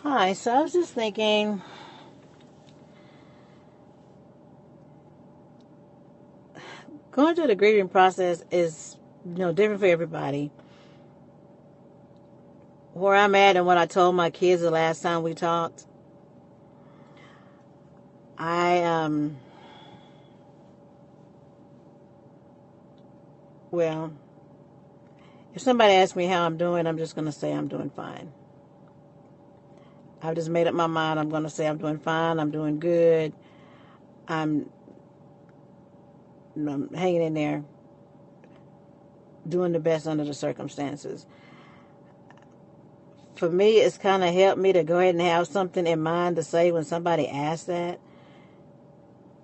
Hi, so I was just thinking, going through the grieving process is, different for everybody. Where I'm at and what I told my kids the last time we talked, I, well, if somebody asks me how I'm doing, I'm just going to say I'm doing fine. I've just made up my mind. I'm going to say I'm doing fine. I'm doing good. I'm, I'm hanging in there, doing the best under the circumstances. For me, it's kind of helped me to go ahead and have something in mind to say when somebody asks that,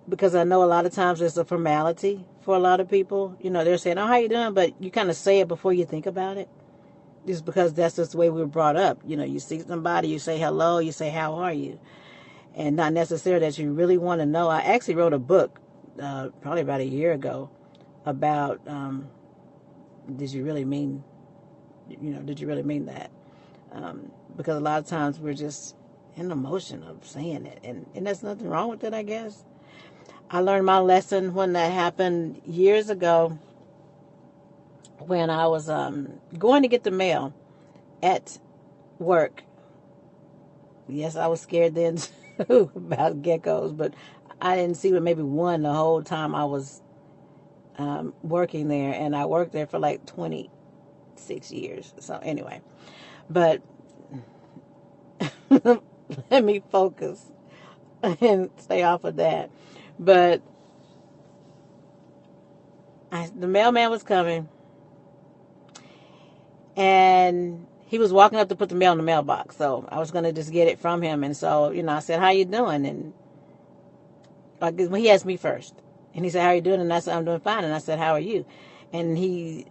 because I know a lot of times it's a formality for a lot of people. They're saying, "Oh, how you doing?" But you kind of say it before you think about it, just because that's just the way we were brought up. You see somebody, you say hello, you say how are you, and not necessarily that you really want to know. I actually wrote a book probably about a year ago about did you really mean, did you really mean that? Because a lot of times we're just in the motion of saying it, and there's nothing wrong with it, I guess. I learned my lesson when that happened years ago when I was going to get the mail at work. Yes, I was scared then too about geckos, but I didn't see but maybe one the whole time I was working there, and I worked there for like 26 years. So anyway, but let me focus and stay off of that. But the mailman was coming, and he was walking up to put the mail in the mailbox. So I was going to just get it from him. And so, I said, "How you doing?" And well, he asked me first. And he said, "How are you doing?" And I said, "I'm doing fine." And I said, "How are you?" And he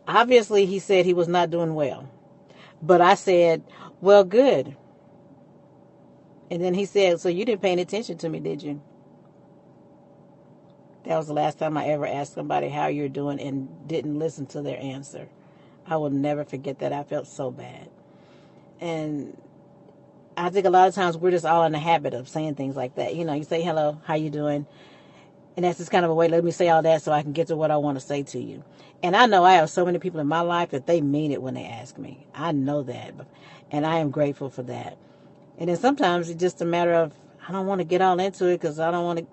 said he was not doing well. But I said, "Well, good." And then he said, "So you didn't pay any attention to me, did you?" That was the last time I ever asked somebody how you're doing and didn't listen to their answer. I will never forget that. I felt so bad. And I think a lot of times we're just all in the habit of saying things like that. You say, "Hello, how you doing?" And that's just kind of a way, let me say all that so I can get to what I want to say to you. And I know I have so many people in my life that they mean it when they ask me. I know that. And I am grateful for that. And then sometimes it's just a matter of, I don't want to get all into it because I don't want to,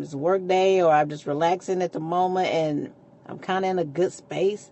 it's a work day or I'm just relaxing at the moment and I'm kind of in a good space.